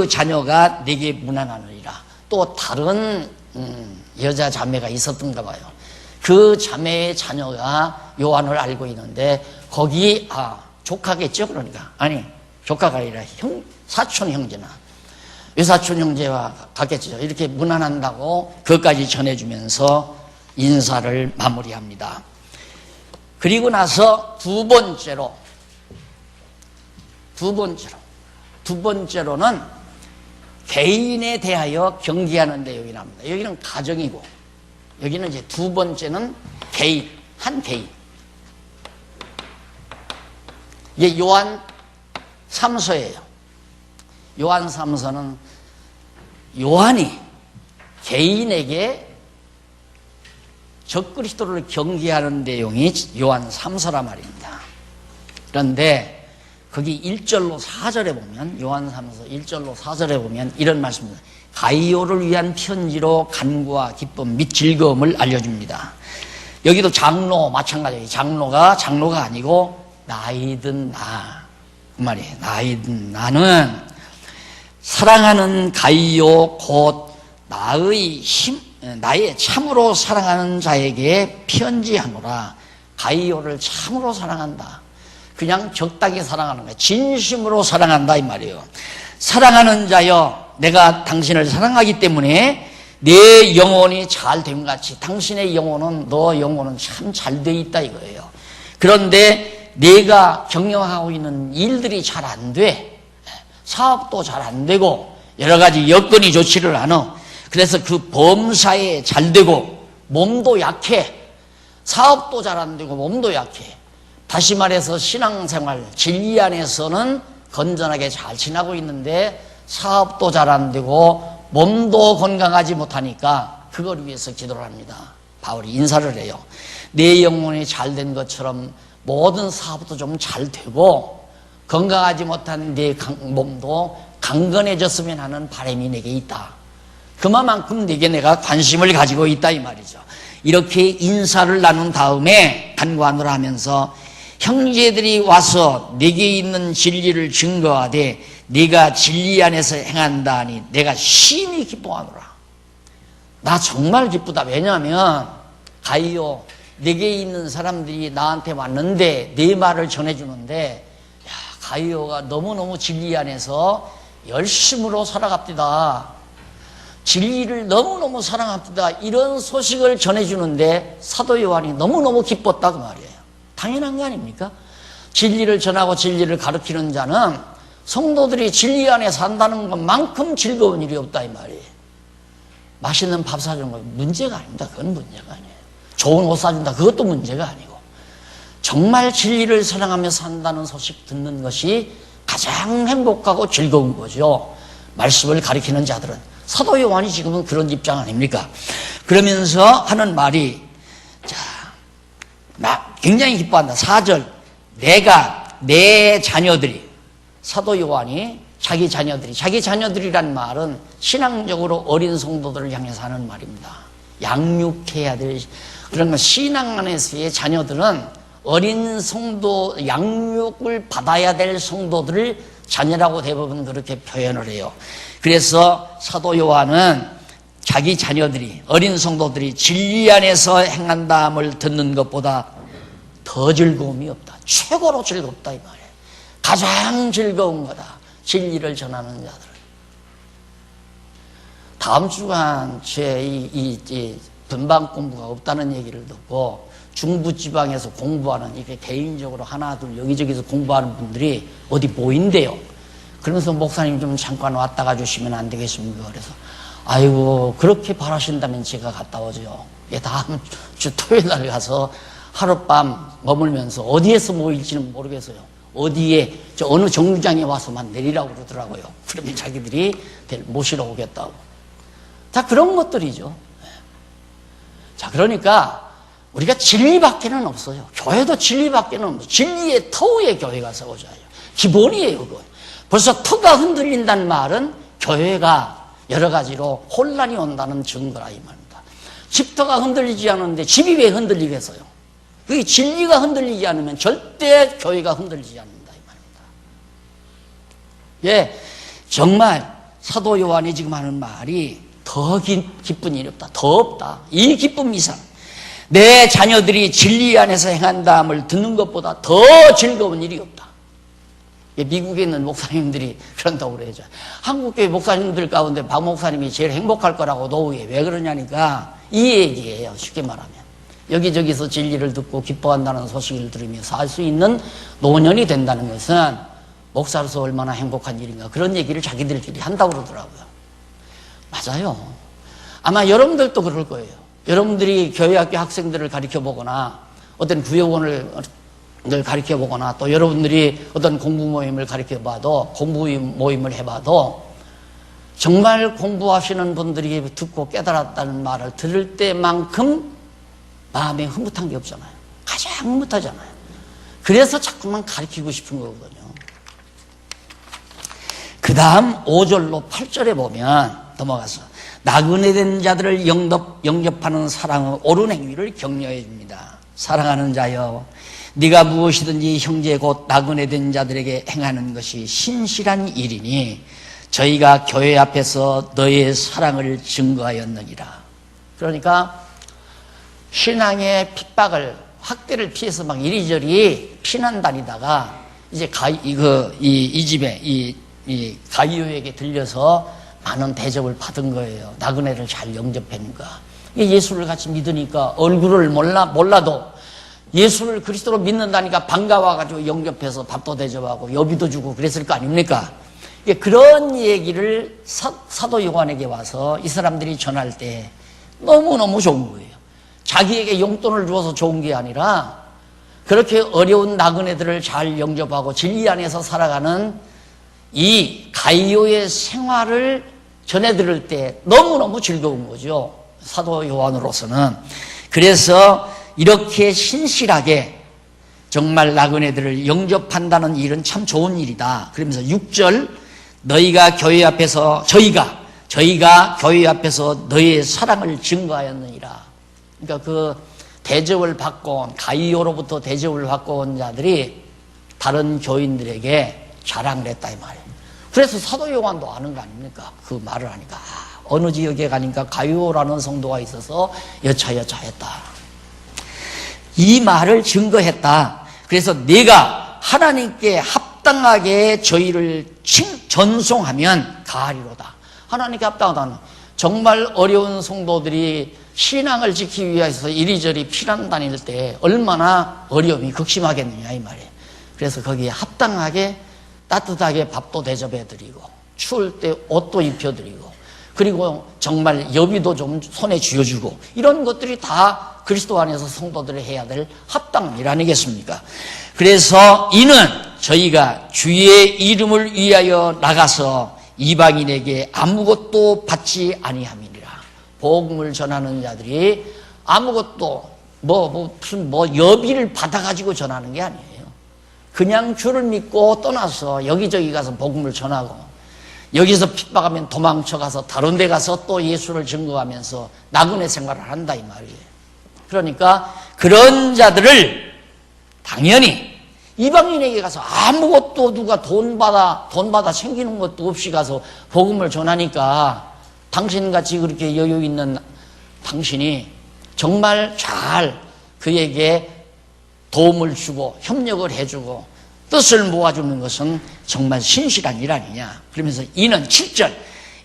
자녀가 내게 문안하느니라. 또 다른 여자 자매가 있었던가 봐요. 그 자매의 자녀가 요한을 알고 있는데 거기 조카겠죠. 그러니까 아니 조카가 아니라 사촌 형제나 외사촌 형제와 같겠죠. 이렇게 문안한다고 그것까지 전해주면서 인사를 마무리합니다. 그리고 나서 두 번째로는 개인에 대하여 경계하는 내용이 나옵니다. 여기는 가정이고 여기는 이제 두 번째는 한 개인. 이게 요한 3서예요. 요한 3서는 요한이 개인에게 적그리스도를 경계하는 내용이 요한 3서란 말입니다. 그런데 거기 1절로 4절에 보면 요한 3서 1절로 4절에 보면 이런 말씀입니다. 가이오를 위한 편지로 간구와 기쁨 및 즐거움을 알려줍니다. 여기도 장로 마찬가지예요. 장로가 아니고 나이든 나 그 말이에요. 나이든 나는 사랑하는 가이오 곧 나의 참으로 사랑하는 자에게 편지하노라. 가이오를 참으로 사랑한다. 그냥 적당히 사랑하는 거야. 진심으로 사랑한다 이 말이에요. 사랑하는 자여, 내가 당신을 사랑하기 때문에 내 영혼이 잘 됨 같이 당신의 영혼은 너 영혼은 참 잘 돼 있다 이거예요. 그런데 내가 경영하고 있는 일들이 잘 안 돼. 사업도 잘 안 되고 여러 가지 여건이 좋지를 않아. 그래서 그 범사에 잘 되고 몸도 약해. 사업도 잘 안 되고 몸도 약해. 다시 말해서 신앙생활, 진리 안에서는 건전하게 잘 지나고 있는데 사업도 잘 안 되고 몸도 건강하지 못하니까 그걸 위해서 기도를 합니다. 바울이 인사를 해요. 내 영혼이 잘 된 것처럼 모든 사업도 좀 잘 되고 건강하지 못한 내 몸도 강건해졌으면 하는 바람이 내게 있다. 그만큼 내게 내가 관심을 가지고 있다 이 말이죠. 이렇게 인사를 나눈 다음에 간구하노라 하면서 형제들이 와서 내게 있는 진리를 증거하되 네가 진리 안에서 행한다 하니 내가 심히 기뻐하노라. 나 정말 기쁘다. 왜냐하면 가이오 내게 있는 사람들이 나한테 왔는데 네 말을 전해주는데 가이오가 너무너무 진리 안에서 열심으로 살아갑니다. 진리를 너무너무 사랑합니다. 이런 소식을 전해주는데 사도 요한이 너무너무 기뻤다 그 말이에요. 당연한 거 아닙니까? 진리를 전하고 진리를 가르치는 자는 성도들이 진리 안에 산다는 것만큼 즐거운 일이 없다 이 말이에요. 맛있는 밥 사주는 건 문제가 아닙니다. 그건 문제가 아니에요. 좋은 옷 사준다. 그것도 문제가 아니고 정말 진리를 사랑하며 산다는 소식 듣는 것이 가장 행복하고 즐거운 거죠. 말씀을 가리키는 자들은. 사도 요한이 지금은 그런 입장 아닙니까? 그러면서 하는 말이 굉장히 기뻐한다. 4절 내가 내 자녀들이 사도 요한이 자기 자녀들이란 말은 신앙적으로 어린 성도들을 향해서 하는 말입니다. 양육해야 될 그런 건 신앙 안에서의 자녀들은 어린 성도 양육을 받아야 될 성도들을 자녀라고 대부분 그렇게 표현을 해요. 그래서 사도 요한은 자기 자녀들이 어린 성도들이 진리 안에서 행한다함을 듣는 것보다 더 즐거움이 없다. 최고로 즐겁다 이 말이에요. 가장 즐거운 거다. 진리를 전하는 자들은. 다음 주간 제 분방 공부가 없다는 얘기를 듣고 중부지방에서 공부하는 이게 개인적으로 하나 둘 여기저기서 공부하는 분들이 어디 모인대요. 그러면서 목사님 좀 잠깐 왔다가 주시면 안 되겠습니까? 그래서 아이고 그렇게 바라신다면 제가 갔다 오죠. 다음 주 토요일 날 가서 하룻밤 머물면서 어디에서 모일지는 모르겠어요. 어디에 어느 정류장에 와서만 내리라고 그러더라고요. 그러면 자기들이 모시러 오겠다고. 다 그런 것들이죠. 자, 그러니까 우리가 진리밖에는 없어요. 교회도 진리밖에는 없어요. 진리의 터위에 교회가 세워져요. 기본이에요, 그건. 벌써 터가 흔들린다는 말은 교회가 여러 가지로 혼란이 온다는 증거라 이 말입니다. 집터가 흔들리지 않는데 집이 왜 흔들리겠어요? 그게 진리가 흔들리지 않으면 절대 교회가 흔들리지 않는다 이 말입니다. 예, 정말 사도 요한이 지금 하는 말이 더 기쁜 일이 없다. 더 없다. 이 기쁨 이상 내 자녀들이 진리 안에서 행한다함을 듣는 것보다 더 즐거운 일이 없다. 미국에 있는 목사님들이 그런다고 그러죠. 한국교회 목사님들 가운데 박 목사님이 제일 행복할 거라고 노후에. 왜 그러냐니까 이 얘기예요. 쉽게 말하면 여기저기서 진리를 듣고 기뻐한다는 소식을 들으며 살 수 있는 노년이 된다는 것은 목사로서 얼마나 행복한 일인가, 그런 얘기를 자기들끼리 한다고 그러더라고요. 맞아요. 아마 여러분들도 그럴 거예요. 여러분들이 교회학교 학생들을 가르쳐보거나 어떤 구역원을 가르쳐보거나 또 여러분들이 어떤 공부 모임을 가르쳐봐도, 공부 모임을 해봐도 정말 공부하시는 분들이 듣고 깨달았다는 말을 들을 때만큼 마음에 흐뭇한 게 없잖아요. 가장 흐뭇하잖아요. 그래서 자꾸만 가르치고 싶은 거거든요. 그 다음 5절로 8절에 보면 넘어가서 나그네된 자들을 영접하는 사랑의 옳은 행위를 격려해 줍니다. 사랑하는 자여, 네가 무엇이든지 형제 곧 나그네된 자들에게 행하는 것이 신실한 일이니 저희가 교회 앞에서 너의 사랑을 증거하였느니라. 그러니까 신앙의 핍박을, 학대를 피해서 막 이리저리 피난 다니다가 이제 이 집에 이 가이오에게 들려서 많은 대접을 받은 거예요. 나그네를 잘 영접하니까. 예수를 같이 믿으니까 얼굴을 몰라도 예수를 그리스도로 믿는다니까 반가워가지고 영접해서 밥도 대접하고 여비도 주고 그랬을 거 아닙니까? 그런 얘기를 사도 요한에게 와서 이 사람들이 전할 때 너무너무 좋은 거예요. 자기에게 용돈을 주어서 좋은 게 아니라 그렇게 어려운 나그네들을 잘 영접하고 진리 안에서 살아가는 이 가이오의 생활을 전해 들을 때 너무너무 즐거운 거죠. 사도 요한으로서는. 그래서 이렇게 신실하게 정말 나그네들을 영접한다는 일은 참 좋은 일이다. 그러면서 6절 저희가 교회 앞에서 너의 사랑을 증거하였느니라. 그러니까 그 대접을 받고 온, 가이오로부터 대접을 받고 온 자들이 다른 교인들에게 자랑을 했다 이 말이에요. 그래서 사도 요한도 아는 거 아닙니까? 그 말을 하니까 어느 지역에 가니까 가이오라는 성도가 있어서 여차했다. 이 말을 증거했다. 그래서 네가 하나님께 합당하게 저희를 전송하면 가하리로다. 하나님께 합당하다는 정말 어려운 성도들이 신앙을 지키기 위해서 이리저리 피난 다닐 때 얼마나 어려움이 극심하겠느냐 이 말이에요. 그래서 거기에 합당하게 따뜻하게 밥도 대접해드리고 추울 때 옷도 입혀드리고 그리고 정말 여비도 좀 손에 쥐어주고 이런 것들이 다 그리스도 안에서 성도들이 해야 될 합당한 일 아니겠습니까? 그래서 이는 저희가 주의 이름을 위하여 나가서 이방인에게 아무것도 받지 아니함이니라. 복음을 전하는 자들이 아무것도 무슨 여비를 받아가지고 전하는 게 아니에요. 그냥 주를 믿고 떠나서 여기저기 가서 복음을 전하고 여기서 핍박하면 도망쳐가서 다른 데 가서 또 예수를 증거하면서 나그네 생활을 한다 이 말이에요. 그러니까 그런 자들을 당연히 이방인에게 가서 아무것도 누가 돈 받아 챙기는 것도 없이 가서 복음을 전하니까 당신같이 그렇게 여유 있는 당신이 정말 잘 그에게 도움을 주고 협력을 해주고 뜻을 모아주는 것은 정말 신실한 일 아니냐. 그러면서 이는 7절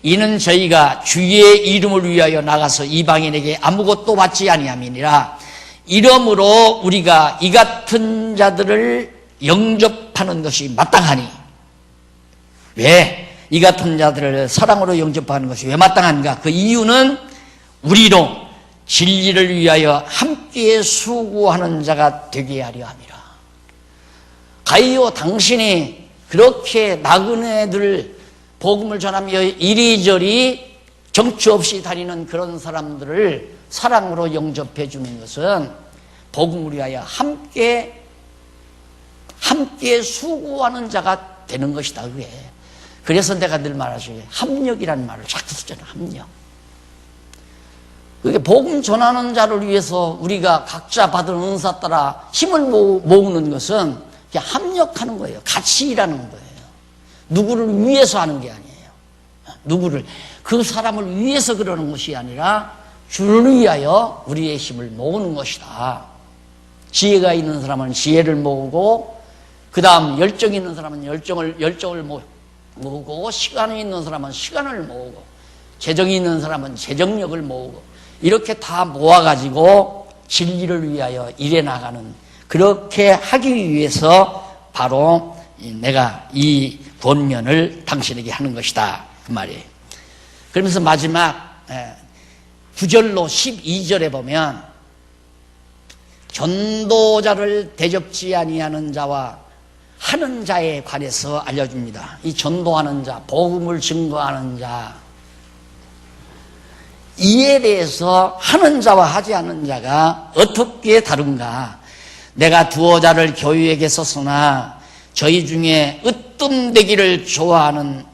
이는 저희가 주의 이름을 위하여 나가서 이방인에게 아무것도 받지 아니함이니라. 이러므로 우리가 이 같은 자들을 영접하는 것이 마땅하니. 왜? 이 같은 자들을 사랑으로 영접하는 것이 왜 마땅한가? 그 이유는 우리로 진리를 위하여 함께 수고하는 자가 되게 하려 함이라. 가이오 당신이 그렇게 나그네들 복음을 전하며 이리저리 정처 없이 다니는 그런 사람들을 사랑으로 영접해 주는 것은 복음을 위하여 함께 수고하는 자가 되는 것이다. 그게. 그래서 내가 늘 말하지 합력이라는 말을 자꾸 쓰잖아. 합력. 그게 복음 전하는 자를 위해서 우리가 각자 받은 은사 따라 힘을 모으는 것은 합력하는 거예요. 같이 일하는 거예요. 누구를 위해서 하는 게 아니에요. 그 사람을 위해서 그러는 것이 아니라 주를 위하여 우리의 힘을 모으는 것이다. 지혜가 있는 사람은 지혜를 모으고 그 다음 열정이 있는 사람은 열정을 모으고 시간이 있는 사람은 시간을 모으고 재정이 있는 사람은 재정력을 모으고 이렇게 다 모아가지고 진리를 위하여 일해 나가는 그렇게 하기 위해서 바로 내가 이 권면을 당신에게 하는 것이다 그 말이에요. 그러면서 마지막 9절로 12절에 보면 전도자를 대접지 아니하는 자와 하는 자에 관해서 알려줍니다. 이 전도하는 자, 복음을 증거하는 자, 이에 대해서 하는 자와 하지 않는 자가 어떻게 다른가? 내가 두어 자를 교회에게 썼으나 저희 중에 으뜸되기를 좋아하는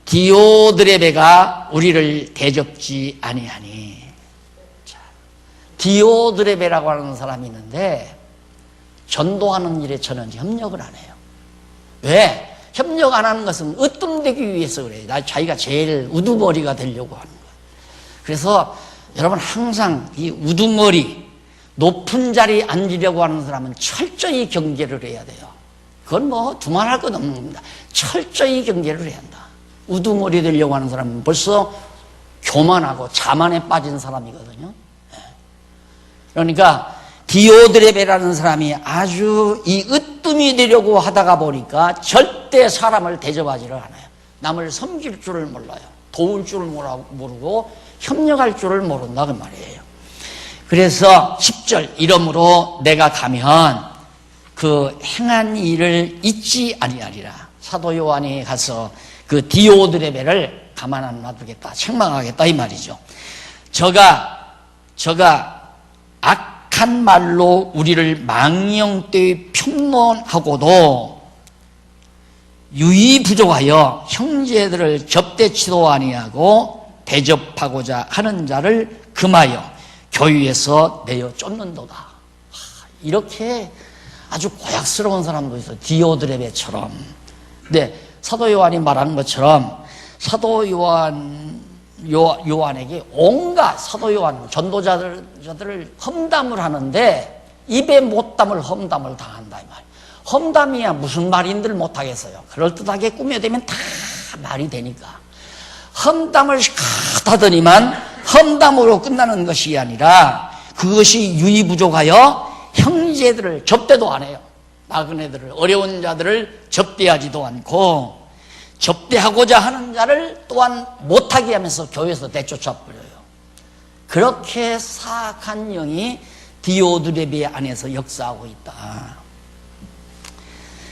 디오드레베가 우리를 대접지 아니하니. 디오드레베라고 하는 사람이 있는데 전도하는 일에 저는 협력을 안 해요. 왜? 협력 안 하는 것은 으뜸되기 위해서 그래요. 자기가 제일 우두머리가 되려고 하는 거예요. 그래서 여러분 항상 이 우두머리 높은 자리에 앉으려고 하는 사람은 철저히 경계를 해야 돼요. 그건 두말할 것 없는 겁니다. 철저히 경계를 해야 한다. 우두머리 되려고 하는 사람은 벌써 교만하고 자만에 빠진 사람이거든요. 그러니까 디오드레베라는 사람이 아주 이 으뜸이 되려고 하다가 보니까 절대 사람을 대접하지를 않아요. 남을 섬길 줄을 몰라요. 도울 줄을 모르고 협력할 줄을 모른다 그 말이에요. 그래서 10절 이러므로 내가 가면 그 행한 일을 잊지 아니하리라. 사도 요한이 가서 그 디오드레베를 가만 안 놔두겠다, 책망하겠다 이 말이죠. 저가 악한 말로 우리를 망령되이 평론하고도 유의 부족하여 형제들을 접대치도 아니하고 대접하고자 하는 자를 금하여 교회에서 내어 쫓는도다. 이렇게 아주 고약스러운 사람도 있어요. 디오드레베처럼. 근데 사도 요한이 말한 것처럼 사도 요한에게 온갖 사도 요한 전도자들을 험담을 하는데 입에 못 담을 험담을 당한다 이 말. 험담이야 무슨 말인들 못하겠어요. 그럴듯하게 꾸며대면 다 말이 되니까. 험담을 하더니만 험담으로 끝나는 것이 아니라 그것이 유의부족하여 형제들을 접대도 안 해요. 나그네들을, 어려운 자들을 접대하지도 않고 접대하고자 하는 자를 또한 못하게 하면서 교회에서 내쫓아버려요. 그렇게 사악한 영이 디오드레베 안에서 역사하고 있다.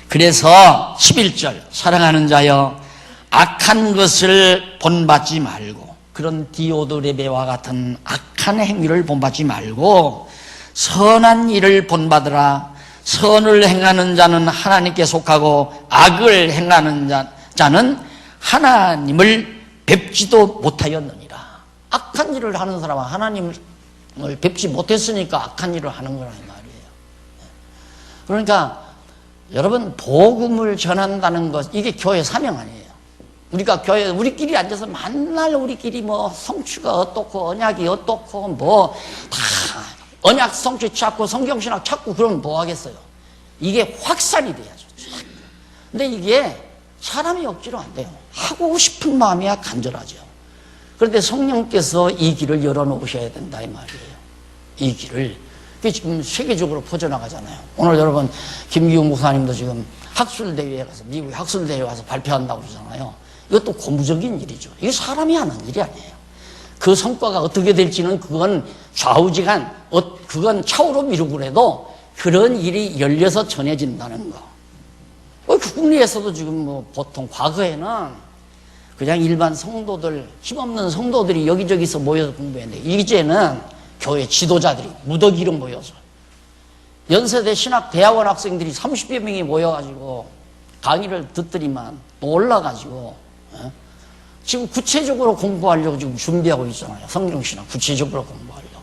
그래서 11절 사랑하는 자여 악한 것을 본받지 말고, 그런 디오드레베와 같은 악한 행위를 본받지 말고 선한 일을 본받으라. 선을 행하는 자는 하나님께 속하고 악을 행하는 자는 하나님을 뵙지도 못하였느니라. 악한 일을 하는 사람은 하나님을 뵙지 못했으니까 악한 일을 하는 거란 말이에요. 그러니까 여러분, 복음을 전한다는 것, 이게 교회 사명 아니에요. 우리가 교회 우리끼리 앉아서 맨날 우리끼리 뭐 성취가 어떻고 언약이 어떻고 뭐 다 언약 성취 찾고 성경신학 찾고 그러면 뭐 하겠어요. 이게 확산이 돼야죠. 근데 이게 사람이 억지로 안 돼요. 하고 싶은 마음이야 간절하죠. 그런데 성령께서 이 길을 열어놓으셔야 된다 이 말이에요. 이 길을. 그게 지금 세계적으로 퍼져나가잖아요. 오늘 여러분 김기웅 목사님도 지금 학술대회에 가서, 미국 학술대회에 와서 발표한다고 그러잖아요. 이것도 고무적인 일이죠. 이게 사람이 하는 일이 아니에요. 그 성과가 어떻게 될지는 그건 좌우지간, 그건 차후로 미루고 그래도 그런 일이 열려서 전해진다는 거. 국내에서도 지금 뭐 보통 과거에는 그냥 일반 성도들, 힘없는 성도들이 여기저기서 모여서 공부했는데 이제는 교회 지도자들이 무더기로 모여서 연세대 신학대학원 학생들이 30여 명이 모여가지고 강의를 듣더니만 놀라가지고 지금 구체적으로 공부하려고 지금 준비하고 있잖아요. 성경신학 구체적으로 공부하려고.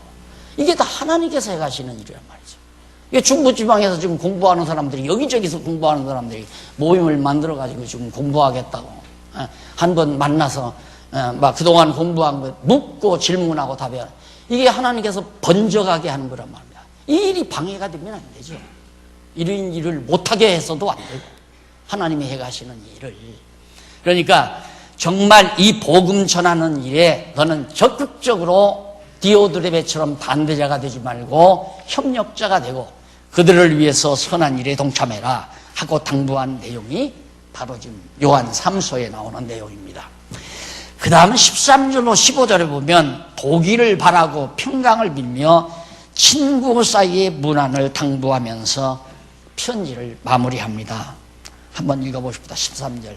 이게 다 하나님께서 해가시는 일이란 말이죠. 이게 중부지방에서 지금 공부하는 사람들이, 여기저기서 공부하는 사람들이 모임을 만들어가지고 지금 공부하겠다고 한 번 만나서 막 그동안 공부한 거 묻고 질문하고 답해야, 이게 하나님께서 번져가게 하는 거란 말입니다. 이 일이 방해가 되면 안 되죠. 이런 일을 못하게 해서도 안 되고, 하나님이 해가시는 일을. 그러니까 정말 이 복음 전하는 일에 너는 적극적으로 디오드레베처럼 반대자가 되지 말고 협력자가 되고 그들을 위해서 선한 일에 동참해라 하고 당부한 내용이 바로 지금 요한 3서에 나오는 내용입니다. 그 다음 13절로 15절에 보면 보기를 바라고 평강을 빌며 친구 사이의 문안을 당부하면서 편지를 마무리합니다. 한번 읽어보십시다. 13절.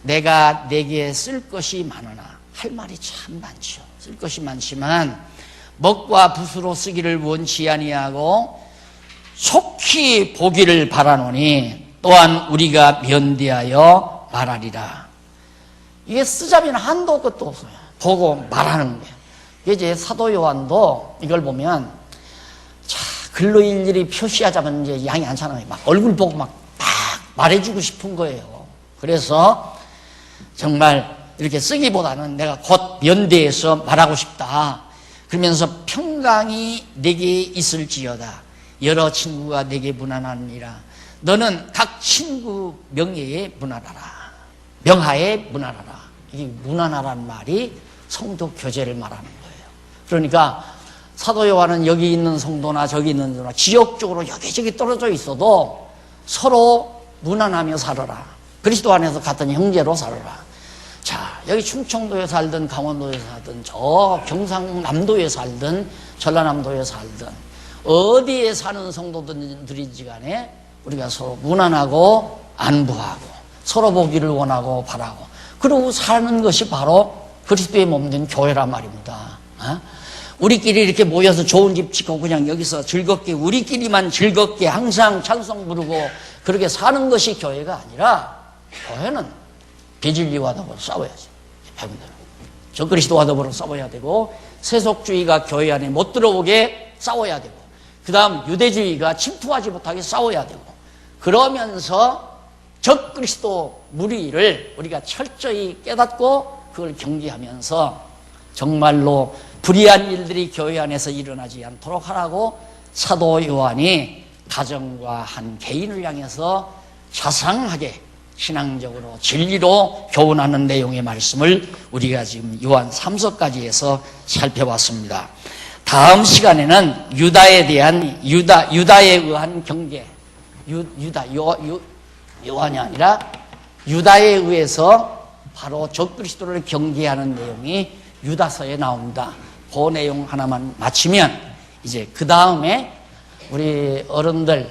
내가 내게 쓸 것이 많으나, 할 말이 참 많죠. 쓸 것이 많지만 먹과 붓으로 쓰기를 원치 아니하고 속히 보기를 바라노니 또한 우리가 면대하여 말하리라. 이게 쓰자면 한도 끝도 없어요. 보고 말하는 거예요. 이제 사도 요한도 이걸 보면, 자, 글로 일일이 표시하자면 이제 양이 않잖아요. 막 얼굴 보고 막 말해주고 싶은 거예요. 그래서 정말 이렇게 쓰기보다는 내가 곧 면대해서 말하고 싶다. 그러면서 평강이 내게 있을지어다. 여러 친구가 내게 문안하니라. 너는 각 친구 명예에 문안하라. 명하에 문안하라. 이 문안하라는 말이 성도 교제를 말하는 거예요. 그러니까 사도 요한은 여기 있는 성도나 저기 있는 성도나 지역적으로 여기저기 떨어져 있어도 서로 문안하며 살아라. 그리스도 안에서 같은 형제로 살아라. 자, 여기 충청도에 살든 강원도에 살든 저 경상남도에 살든 전라남도에 살든 어디에 사는 성도들인지 간에 우리가 서로 문안하고 안부하고 서로 보기를 원하고 바라고 그러고 사는 것이 바로 그리스도의 몸된 교회란 말입니다. 우리끼리 이렇게 모여서 좋은 집 짓고 그냥 여기서 즐겁게 우리끼리만 즐겁게 항상 찬송 부르고 그렇게 사는 것이 교회가 아니라, 교회는 비진리와 더불어 싸워야지. 저 그리스도와 더불어 싸워야 되고, 세속주의가 교회 안에 못 들어오게 싸워야 되고, 그 다음 유대주의가 침투하지 못하게 싸워야 되고, 그러면서 적 그리스도 무리를 우리가 철저히 깨닫고 그걸 경계하면서 정말로 불의한 일들이 교회 안에서 일어나지 않도록 하라고 사도 요한이 가정과 한 개인을 향해서 자상하게 신앙적으로 진리로 교훈하는 내용의 말씀을 우리가 지금 요한 3서까지 살펴봤습니다. 다음 시간에는 유다에 대한 유다에 의한 경계, 요한이 아니라 유다에 의해서 바로 적그리스도를 경계하는 내용이 유다서에 나옵니다. 그 내용 하나만 마치면 이제 그 다음에 우리 어른들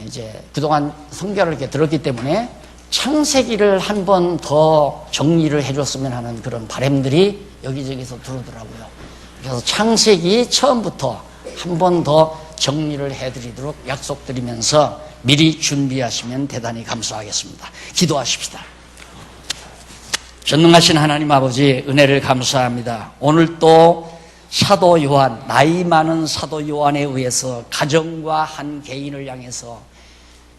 이제 그동안 성경을 이렇게 들었기 때문에 창세기를 한 번 더 정리를 해줬으면 하는 그런 바람들이 여기저기서 들어오더라고요. 그래서 창세기 처음부터 한 번 더 정리를 해드리도록 약속드리면서 미리 준비하시면 대단히 감사하겠습니다. 기도하십시다. 전능하신 하나님 아버지, 은혜를 감사합니다. 오늘 또 사도 요한, 나이 많은 사도 요한에 의해서 가정과 한 개인을 향해서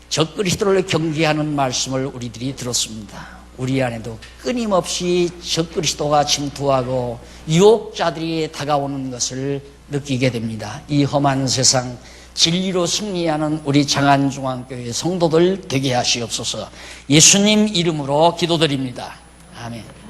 적그리스도를 경계하는 말씀을 우리들이 들었습니다. 우리 안에도 끊임없이 적그리스도가 침투하고 유혹자들이 다가오는 것을 느끼게 됩니다. 이 험한 세상 진리로 승리하는 우리 장안중앙교회 성도들 되게 하시옵소서. 예수님 이름으로 기도드립니다. 아멘.